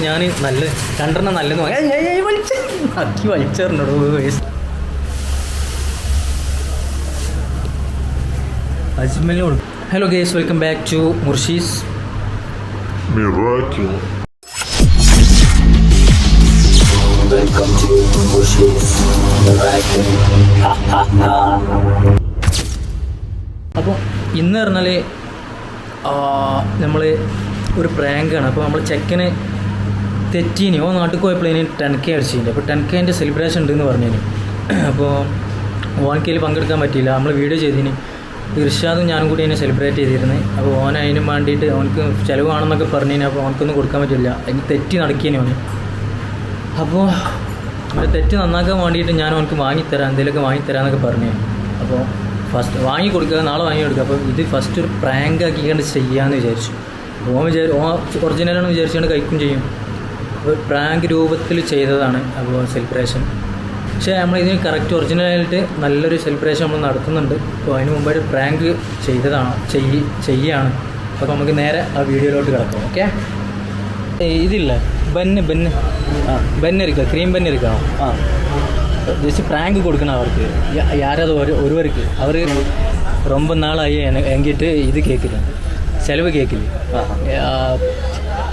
ഞാൻ നല്ല രണ്ടെണ്ണം നല്ലത് അക്കി വലിച്ചേറിനോടോ. അജ്മലിനോട് hello guys, welcome back to Murshi's Miracle. Welcome to Murshi's Miracle. അപ്പോൾ ഇന്ന് പറഞ്ഞാൽ നമ്മൾ ഒരു പ്രാങ്കാണ്. അപ്പോൾ നമ്മൾ ചെക്കന് തെറ്റീനി നാട്ടിൽ പോയപ്പോഴേന് 10K അടിച്ചിട്ടുണ്ട്. അപ്പോൾ 10Kൻ്റെ സെലിബ്രേഷൻ ഉണ്ടെന്ന് പറഞ്ഞേന്. അപ്പോൾ ഓനക്കയിൽ പങ്കെടുക്കാൻ പറ്റിയില്ല. നമ്മൾ വീഡിയോ ചെയ്തിന്. ഇർഷാദും ഞാനും കൂടി അതിനെ സെലിബ്രേറ്റ് ചെയ്തിരുന്നത്. അപ്പോൾ ഓൻ അതിന് വേണ്ടിയിട്ട് അവനക്ക് ചിലവാണെന്നൊക്കെ പറഞ്ഞതിന്. അപ്പോൾ അവനക്കൊന്നും കൊടുക്കാൻ പറ്റില്ല. അതിന് തെറ്റി നടക്കിയേനെ ഓന്. അപ്പോൾ ഒരു തെറ്റ് നന്നാക്കാൻ വേണ്ടിയിട്ട് ഞാൻ അവനക്ക് വാങ്ങിത്തരാം, എന്തെങ്കിലുമൊക്കെ വാങ്ങിത്തരാമെന്നൊക്കെ പറഞ്ഞു. അപ്പോൾ ഫസ്റ്റ് വാങ്ങി കൊടുക്കുക, നാളെ വാങ്ങി കൊടുക്കുക. അപ്പോൾ ഇത് ഫസ്റ്റ് ഒരു പ്രാങ്ക് ആക്കിക്കൊണ്ട് ചെയ്യാമെന്ന് വിചാരിച്ചു. ഓൻ ഒറിജിനലാണെന്ന് വിചാരിച്ചുകൊണ്ട് കഴിക്കും ചെയ്യും. അപ്പോൾ പ്രാങ്ക് രൂപത്തിൽ ചെയ്തതാണ് അപ്പോൾ സെലിബ്രേഷൻ. പക്ഷേ നമ്മളിതിന് കറക്റ്റ് ഒറിജിനലായിട്ട് നല്ലൊരു സെലിബ്രേഷൻ നമ്മൾ നടത്തുന്നുണ്ട്. അപ്പോൾ അതിന് മുമ്പായിട്ട് പ്രാങ്ക് ചെയ്തതാണ് ചെയ്യുകയാണ്. അപ്പോൾ നമുക്ക് നേരെ ആ വീഡിയോയിലോട്ട് കിടക്കാം. ഓക്കെ, ഇതില്ല ബെന്ന് ഇരിക്കുക, ക്രീം ബെന്ന് ഇരിക്കണം. ജസ്റ്റ് പ്രാങ്ക് കൊടുക്കണം അവർക്ക്. யாராவது ஒருவருக்கு அவர் ரொம்ப நாள் ஆகி என்கிட்ட இது கேட்குறேன், செலவு கேட்குது.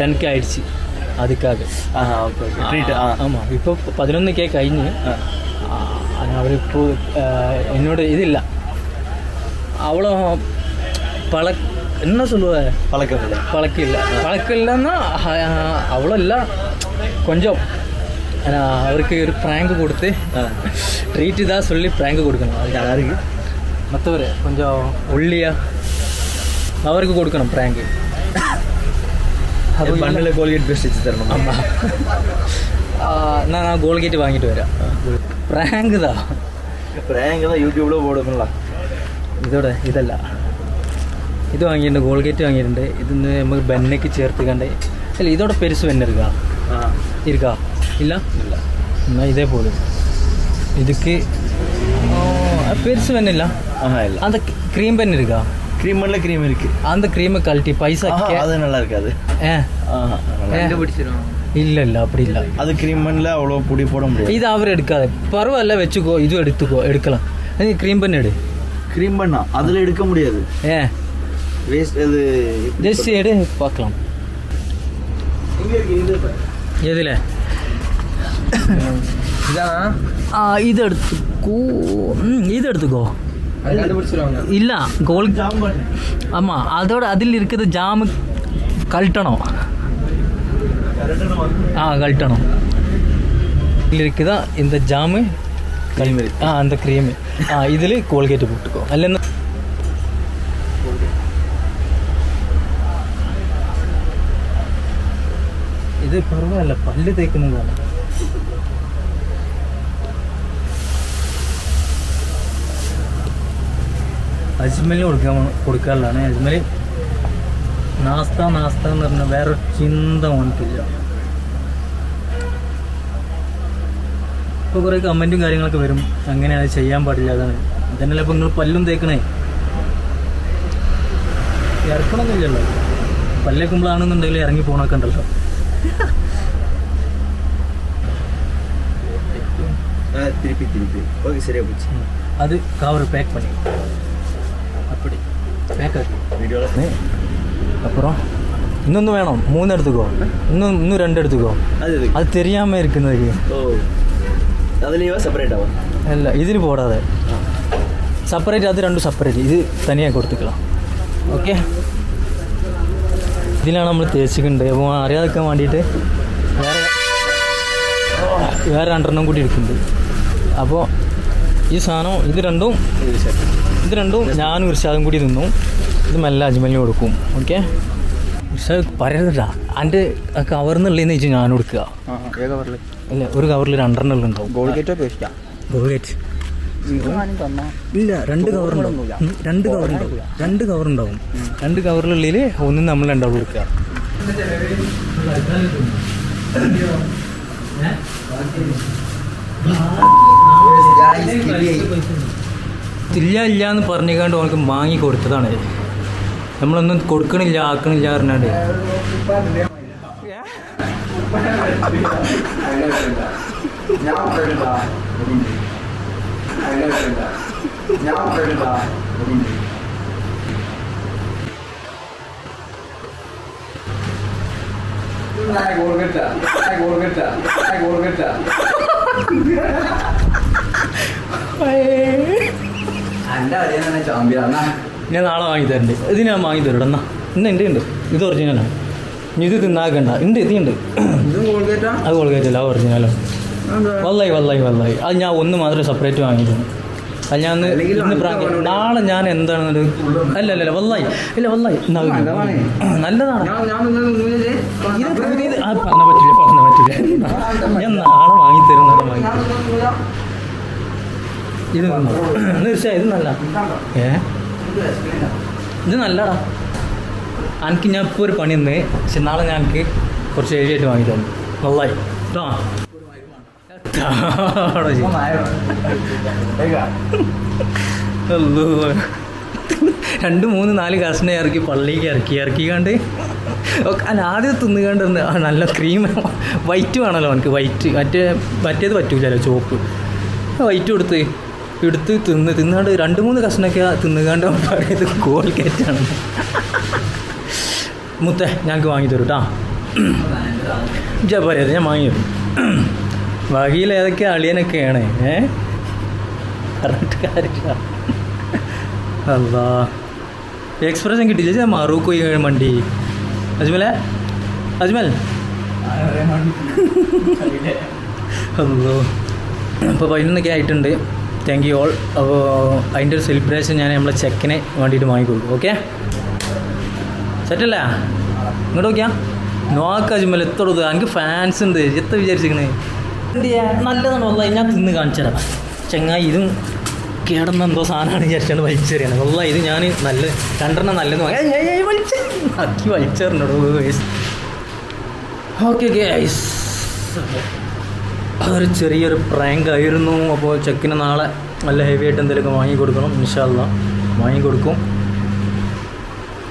10K ஆயிடுச்சு அதுக்காக. ஆமாம், இப்போ 11K കഴിഞ്ഞ്. அவரிപ്പോൾ என்னோட ഇതില്ല, அவ்வளோ என்ன சொல்லுவ, பழக்கம் இல்லைன்னா அவ்வளோ இல்லை, கொஞ்சம் அவருக்கு ஒரு ப்ராங்க் கொடுத்து ட்ரீட்டு தான் சொல்லி ப்ராங்க் கொடுக்கணும். அதுக்கு யாருக்கு மற்றவர் கொஞ்சம் ஒல்லியாக அவருக்கு கொடுக்கணும் ப்ராங்கு. அது மண்ணில் கோல்கேட் பேஸ்ட் வச்சு தரணும். ஆமாம், நான் கோல்கேட் வாங்கிட்டு வரேன். ப்ராங்கு தான் யூடியூப்பில் போடுங்களா. இதோட இதല്ല, ഇത് വാങ്ങിയിട്ടുണ്ട്, കോൾഗേറ്റ് വാങ്ങിയിട്ടുണ്ട്. ഇതിന്ന് നമുക്ക് ബെന്നയ്ക്ക് ചേർത്ത് കണ്ടേ. അല്ല, ഇതോടെ പെരുസ് ബെന്ന ഇരിക്കാ ഇല്ല എന്നാൽ ഇതേപോലെ இதுக்கு பெருசு வேணும் இல்லை. அந்த க்ரீம் பென் இருக்கா? க்ரீம் இருக்கு. அந்த க்ரீமை கழட்டி பைசா அது நல்லா இருக்காது. கண்டுபிடிச்சிடும். இல்லை அப்படி இல்லை, அது க்ரீம் பென்ல அவ்வளோ பொடி போட முடியாது. இது அவர் எடுக்காது, பரவாயில்ல வச்சுக்கோ, இது எடுக்கலாம். அது க்ரீம் பென் எடு. க்ரீம் பென்னா அதில் எடுக்க முடியாது. வேஸ்ட். அது ஜஸ்ட் எடு பார்க்கலாம். எதில் இது எடுத்துக்கோ, இது எடுத்துக்கோ. இல்லை கோல், ஆமாம், அதோட அதில் இருக்கிறது ஜாமு கழட்டணும். கழட்டணும். இதில் இருக்குதா இந்த ஜாமு க்ரீம். அந்த க்ரீமு இதில் கோல்கேட்டு போட்டுக்கோ. அல்ல ഇത് പരവായില്ല, പല്ല് തേക്കുന്നതാണ്. അജ്മലിന് കൊടുക്കാനുള്ളതാണ്. അജ്മൽ നാസ്ത എന്ന് പറഞ്ഞാൽ വേറൊരു ചിന്ത ഓനിക്കില്ല. ഇപ്പോൾ കുറേ കമൻറ്റും കാര്യങ്ങളൊക്കെ വരും, അങ്ങനെയാണ് ചെയ്യാൻ പാടില്ല, അതാണ് ഇതന്നെയല്ല. ഇപ്പോൾ നിങ്ങൾ പല്ലും തേക്കണേ, ഇറക്കണമെന്നില്ലല്ലോ. പല്ലേക്കുമ്പോഴാണെന്നുണ്ടെങ്കിൽ ഇറങ്ങി പോകണമൊക്കെ ഉണ്ടല്ലോ. திருப்பி ஓகே, சரியா போச்சு. அது கவர் பேக் பண்ணி அப்படி பேக் ஆகி வீடியோவில். அப்புறம் இன்னொன்று வேணும், 3 எடுத்துக்கோ. இன்னும் 2 எடுத்துக்கோ. அது தெரியாமல் இருக்குதுக்கு. ஓ, அதுலேயே செப்பரேட்டாவா? இல்லை, ഇതിൽ പോടാതെ സെപ്പറേറ്റ്. അത് 2 സെപ്പറേറ്റ്, ഇത് തനിயாக കൊടുത്തുக்கலாம். ഓക്കെ, ഇതിലാണ് നമ്മൾ തേച്ചിട്ടുണ്ട്. അപ്പോൾ അറിയാതിരിക്കാൻ വേണ്ടിയിട്ട് വേറെ 2 കൂടി എടുക്കുന്നുണ്ട്. അപ്പോൾ ഈ സാധനം ഇത് രണ്ടും ഞാനും ഇർഷാദും കൂടി തിന്നു. ഇത് മെല്ലെ അജ്മലിന് കൊടുക്കും. ഓക്കെ, ഇർഷാദ് പറയരുതാ, എൻ്റെ കവറിൽ നിന്നുള്ളതെന്ന് വെച്ചാൽ ഞാൻ കൊടുക്കുക. അല്ല, ഒരു കവറിൽ 2 ഉണ്ടാവും. ഗോൾഗേറ്റോ പേസ്റ്റാ? ഗോൾഗേറ്റ് ഇല്ല, 2 കവറുണ്ടാവും. 2 കവറുണ്ടാവും. 2 കവറിനുള്ളിൽ ഒന്ന് നമ്മൾ 2 കൊടുക്കുക. ഇല്ല എന്ന് പറഞ്ഞുകൊണ്ട് അവനക്ക് വാങ്ങി കൊടുത്തതാണ്. നമ്മളൊന്നും കൊടുക്കണില്ല, ആക്കണില്ല പറഞ്ഞാണ്ട് എൻ്റെ അറിയാൻ ചാമ്പ്യാണ്. ഞാൻ നാളെ വാങ്ങി തരണ്ട്. ഇത് ഞാൻ വാങ്ങി തരും എന്നാ. ഇന്ന് എൻ്റെ ഉണ്ട്. ഇത് ഒറിജിനലാണ്. ഇനി ഇത് തിന്നാക്കണ്ട. ഉണ്ട് ഇതുണ്ട്. ഇതും കോൾഗേറ്റാ? അത് കോൾഗേറ്റല്ല, അത് ഒറിജിനലാണ്. വല്ലായി അത് ഞാൻ ഒന്ന് മാത്രമേ സെപ്പറേറ്റ് വാങ്ങിയിട്ടുള്ളൂ. അത് ഞാൻ ഇന്ന് പ്രാങ്ക് നാളെ ഞാൻ എന്താണെന്നത് അല്ല വല്ലായി നല്ലതാണ്. ഇത് പുതിയത് പറഞ്ഞ പറ്റില്ല. ഞാൻ നാളെ വാങ്ങി തരുന്നത് ഇത് തീർച്ചയായും ഇത് നല്ല ഇത് നല്ലടാ. എനിക്ക് ഞാൻ ഇപ്പോൾ ഒരു പണി നിന്ന്, പക്ഷെ നാളെ ഞാൻ എനിക്ക് കുറച്ച് ഏരിയായിട്ട് വാങ്ങി തന്നു. നല്ലായി കേട്ടോ. 2, 3, 4 കഷ്ണം ഇറക്കി പള്ളിക്ക് ഇറക്കിക്കാണ്ട് അല്ല ആദ്യം തിന്നുകാണ്ട് നല്ല ക്രീം വൈറ്റ് വേണമല്ലോ എനിക്ക്. വൈറ്റ് മറ്റേത് പറ്റൂലല്ലോ, ചോപ്പ്. വൈറ്റ് എടുത്ത് തിന്നാണ്ട് 2, 3 കഷ്ണമൊക്കെ തിന്നുകാണ്ട് പറയുന്നത് കോൾഗേറ്റാണ്. മുത്തേ ഞങ്ങൾക്ക് വാങ്ങി തരും കേട്ടോ. പറയാതെ ഞാൻ വാങ്ങി തരും. വകയിൽ ഏതൊക്കെ അളിയനൊക്കെയാണ് പറഞ്ഞിട്ട് കാര്യമില്ല. അല്ലാ എക്സ്പ്രഷൻ കിട്ടിയില്ല. മറൂക്ക് പോയി വണ്ടി. അജ്മൽ അല്ലോ. അപ്പോൾ 11 ആയിട്ടുണ്ട്. Thank you all. അപ്പോൾ അതിൻ്റെ ഒരു സെലിബ്രേഷൻ ഞാൻ നമ്മളെ ചെക്കിനെ വേണ്ടിയിട്ട് വാങ്ങിക്കൊടുക്കും. ഓക്കെ സെറ്റല്ലേ? ഇങ്ങോട്ട് നോക്കിയാ നോക്ക അജ്മൽ എത്ര എനിക്ക് ഫാൻസ് ഉണ്ട്. എത്ര വിചാരിച്ചിരിക്കണേ നല്ലതാണ്. വല്ലായി ഞാൻ തിന്ന് കാണിച്ചതാ ചെങ്ങായി. ഇതും കേടുന്ന എന്തോ സാധനമാണ് വിചാരിച്ചാണ് വലിച്ചെറിയാണ്. വല്ലായി ഇത് ഞാൻ നല്ല 2 നല്ലത് ആക്കി വലിച്ചെറിഞ്ഞോ. ഓക്കെ ഗൈസ്, അതൊരു ചെറിയൊരു പ്രാങ്ക് ആയിരുന്നു. അപ്പോൾ ചെക്കിന് നാളെ നല്ല ഹെവി ആയിട്ട് എന്തെങ്കിലുമൊക്കെ വാങ്ങിക്കൊടുക്കണം. ഇൻഷാ അല്ലാ വാങ്ങിക്കൊടുക്കും.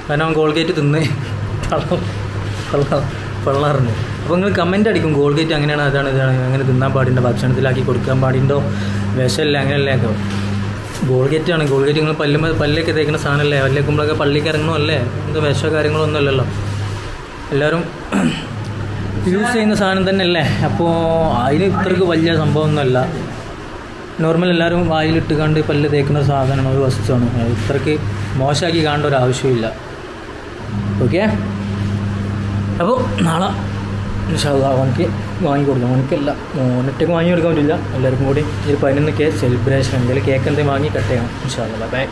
കാരണം അവൻ കോൾഗേറ്റ് തിന്ന് വെള്ളറിഞ്ഞു. അപ്പോൾ നിങ്ങൾ കമൻ്റ് അടിക്കും കോൾഗേറ്റ് അങ്ങനെയാണ് അതാണ് ഇതാണ് അങ്ങനെ തിന്നാൻ പാടില്ല, ഭക്ഷണത്തിലാക്കി കൊടുക്കാൻ പാടിണ്ടോ, വിഷമല്ല അങ്ങനെയല്ലേക്കോ. കോൾഗേറ്റാണ്. കോൾഗേറ്റ് നിങ്ങൾ പല്ലൊക്കെ തേക്കുന്ന സാധനമല്ലേ. പല്ലേക്കുമ്പോഴൊക്കെ പള്ളിക്ക് ഇറങ്ങണമല്ലേ. എന്താ വിഷമോ കാര്യങ്ങളോ ഒന്നും അല്ലല്ലോ. എല്ലാവരും യൂസ് ചെയ്യുന്ന സാധനം തന്നെ അല്ലേ. അപ്പോൾ അതിന് ഇത്രയ്ക്ക് വലിയ സംഭവമൊന്നുമല്ല. നോർമൽ എല്ലാവരും വായിലിട്ട് കണ്ട് പല്ല് തേക്കുന്ന ഒരു സാധനമാണ്, ഒരു വസ്തുവാണ്. ഇത്രയ്ക്ക് മോശമാക്കി കാണേണ്ട ഒരു ആവശ്യമില്ല. ഓക്കെ, അപ്പോൾ നാളെ ഇൻഷാ അല്ലാ അവനക്ക് വാങ്ങിക്കൊടുക്കാം. അവനക്കല്ല ഒറ്റയ്ക്ക് വാങ്ങി കൊടുക്കാൻ പറ്റില്ല. എല്ലാവർക്കും കൂടി ഒരു 11 സെലിബ്രേഷൻ എന്തെങ്കിലും കേക്ക് എന്തെങ്കിലും വാങ്ങി കട്ട് ചെയ്യണം. ഇൻഷാ അല്ലാ. ബൈ.